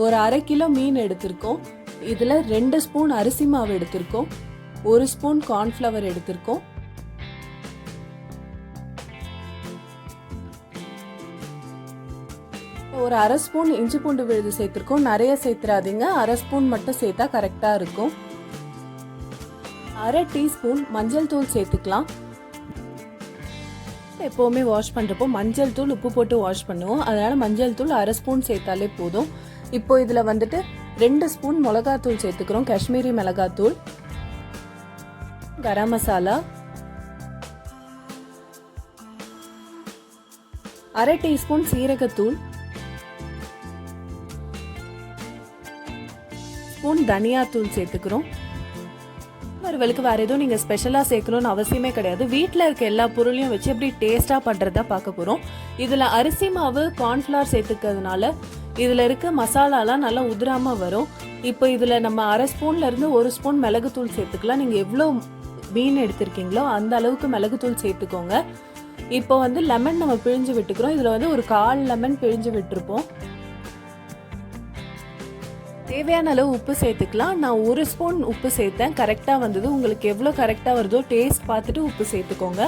ஒரு அரை கிலோ மீன் எடுத்திருக்கோம். இதில் 2 ஸ்பூன் அரிசி மாவு எடுத்திருக்கோம், 1 ஸ்பூன் கார்ன்ஃப்ளவர் எடுத்திருக்கோம், ஒரு அரை ஸ்பூன் இஞ்சி பூண்டு விழுது சேர்த்திருக்கோம். நிறைய சேர்த்துறாதீங்க, அரை ஸ்பூன் மட்டும் சேர்த்தா கரெக்டா இருக்கும். அரை டீஸ்பூன் மஞ்சள் தூள் சேர்த்துக்கலாம். எப்போவுமே வாஷ் பண்ணுறப்போ மஞ்சள் தூள் உப்பு போட்டு வாஷ் பண்ணுவோம், அதனால மஞ்சள் தூள் அரை ஸ்பூன் சேர்த்தாலே போதும். இப்போ இதில் வந்துட்டு 2 ஸ்பூன் மிளகாத்தூள் சேர்த்துக்கிறோம், காஷ்மீரி மிளகாத்தூள், கரம் மசாலா, அரை டீஸ்பூன் சீரகத்தூள், ஸ்பூன் தனியாத்தூள் சேர்த்துக்கிறோம். வறுவலுக்கு வேற எதுவும் நீங்க ஸ்பெஷலா சேர்க்கணும்னு அவசியமே கிடையாது. வீட்டில் இருக்க எல்லா பொருளையும் வச்சு எப்படி டேஸ்டா பண்றதா பார்க்க போறோம். இதுல அரிசி மாவு கார்ன்ஃபிளவர் சேர்த்துக்கிறதுனால இதுல இருக்க மசாலாலாம் நல்லா உதிராம வரும். இப்போ இதுல நம்ம அரை ஸ்பூன்ல இருந்து 1 ஸ்பூன் மிளகுத்தூள் சேர்த்துக்கலாம். நீங்க எவ்வளவு மீன் எடுத்திருக்கீங்களோ அந்த அளவுக்கு மிளகுத்தூள் சேர்த்துக்கோங்க. இப்போ வந்து லெமன் நம்ம பிழிஞ்சு விட்டுக்கிறோம். இதுல வந்து ஒரு 1/4 லெமன் பிழிஞ்சு விட்டுருப்போம். தேவையான அளவு உப்பு சேர்த்துக்கலாம். நான் 1 ஸ்பூன் உப்பு சேர்த்தேன், கரெக்டா வந்தது. உங்களுக்கு எவ்வளோ கரெக்டா வருதோ டேஸ்ட் பார்த்துட்டு உப்பு சேர்த்துக்கோங்க.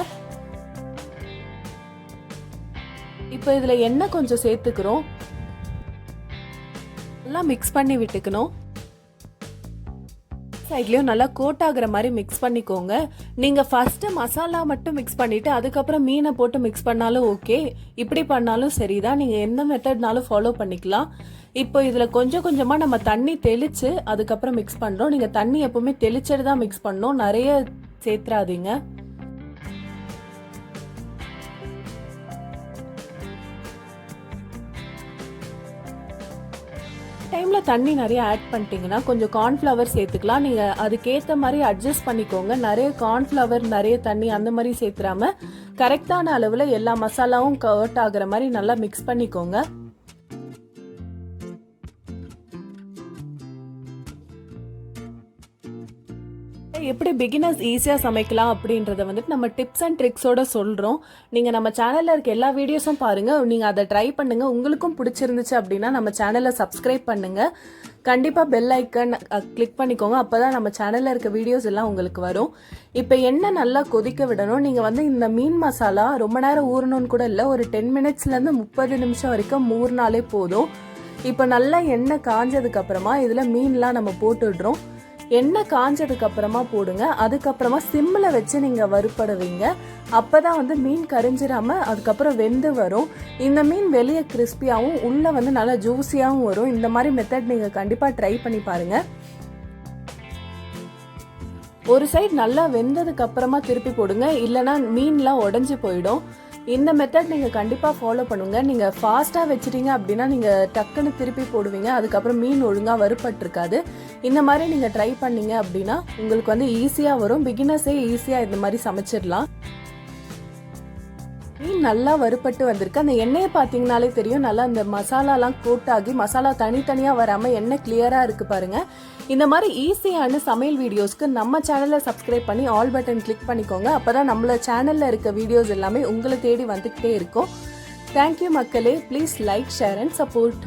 இப்போ இதுல எண்ணெய் கொஞ்சம் சேர்த்துக்கிறோம், நல்லா மிக்ஸ் பண்ணி விட்டுக்கணும். சைட்லயும் நல்லா கோட் ஆகுற மாதிரி மிக்ஸ் பண்ணிக்கோங்க. நீங்க ஃபர்ஸ்ட் மசாலா மட்டும் மிக்ஸ் பண்ணிட்டு அதுக்கப்புறம் மீனை போட்டு மிக்ஸ் பண்ணாலும் ஓகே, இப்படி பண்ணாலும் சரிதான். நீங்க எந்த மெத்தட்னாலும் ஃபாலோ பண்ணிக்கலாம். இப்போ இதுல கொஞ்சம் கொஞ்சமா நம்ம தண்ணி தெளிச்சு அதுக்கப்புறம் மிக்ஸ் பண்றோம். நீங்க தண்ணி எப்பவுமே தெளிச்சுட்டு தான் மிக்ஸ் பண்ணணும், நிறைய சேர்த்துறாதீங்க. டைம்ல தண்ணி நிறைய ஆட் பண்ணிட்டீங்கன்னா கொஞ்சம் கார்ன்ஃபிளவர் சேர்த்துக்கலாம். நீங்க அதுக்கேற்ற மாதிரி அட்ஜஸ்ட் பண்ணிக்கோங்க. நிறைய கார்ன்ஃபிளவர் நிறைய தண்ணி அந்த மாதிரி சேர்த்துறாம கரெக்டான அளவுல எல்லா மசாலாவும் கவர்ட் ஆகுற மாதிரி நல்லா மிக்ஸ் பண்ணிக்கோங்க. எப்படி பிகினர்ஸ் ஈஸியா சமைக்கலாம் அப்படின்றத வந்துட்டு நம்ம டிப்ஸ் அண்ட் ட்ரிக்ஸோட சொல்றோம். நீங்க நம்ம சேனல்ல இருக்க எல்லா வீடியோஸும் பாருங்க, நீங்க அதை ட்ரை பண்ணுங்க. உங்களுக்கும் பிடிச்சிருந்துச்சு அப்படின்னா நம்ம சேனலை சப்ஸ்கிரைப் பண்ணுங்க. கண்டிப்பா பெல் ஐக்கன் கிளிக் பண்ணிக்கோங்க, அப்பதான் நம்ம சேனல்ல இருக்க வீடியோஸ் எல்லாம் உங்களுக்கு வரும். இப்ப எண்ணெய் நல்லா கொதிக்க விடணும். நீங்க வந்து இந்த மீன் மசாலா ரொம்ப நேரம் ஊறணும்னு கூட இல்லை, ஒரு 10 மினிட்ஸ்ல இருந்து 30 நிமிஷம் வரைக்கும் ஊறினாலே போதும். இப்ப நல்லா எண்ணெய் காஞ்சதுக்கு அப்புறமா இதுல மீன்லாம் நம்ம போட்டுடுறோம். எண்ணெய் காஞ்சதுக்கு அப்புறமா போடுங்க. அதுக்கப்புறமா சிம்ல வச்சு நீங்க வறுபடுவீங்க. அப்பதான் வந்து மீன் கரிஞ்சிடாம அதுக்கப்புறம் வெந்து வரும். இந்த மீன் வெளியே கிறிஸ்பியாவும் உள்ள வந்து நல்லா ஜூசியாவும் வரும். இந்த மாதிரி மெத்தட் நீங்க கண்டிப்பா ட்ரை பண்ணி பாருங்க. ஒரு சைடு நல்லா வெந்ததுக்கு அப்புறமா திருப்பி போடுங்க, இல்லைன்னா மீன்லாம் உடஞ்சி போயிடும். இந்த மெத்தட் நீங்க கண்டிப்பா ஃபாலோ பண்ணுங்க. நீங்க ஃபாஸ்டா வச்சிட்டீங்க அப்படின்னா நீங்க டக்குன்னு திருப்பி போடுவீங்க, அதுக்கப்புறம் மீன் ஒழுங்கா வறுபட்டிருக்காது. இந்த மாதிரி நீங்க ட்ரை பண்ணீங்க அப்படின்னா உங்களுக்கு வந்து ஈஸியா வரும். பிகினர்ஸே ஈஸியா இந்த மாதிரி சமைச்சிடலாம். மீன் நல்லா வறுபட்டு வந்திருக்கு. அந்த எண்ணெயை பார்த்தீங்கனாலே தெரியும், நல்லா அந்த மசாலாலாம் கோட் ஆகி மசாலா தனித்தனியா வராம எண்ணெய் கிளியரா இருக்கு பாருங்க. இந்த மாதிரி ஈஸியான சமையல் வீடியோஸ்க்கு நம்ம சேனலை சப்ஸ்கிரைப் பண்ணி ஆல் பட்டன் கிளிக் பண்ணிக்கோங்க. அப்பதான் நம்மள சேனல்ல இருக்க வீடியோஸ் எல்லாமே உங்களை தேடி வந்துகிட்டே இருக்கும். தேங்க்யூ மக்களே. Please like, share and support.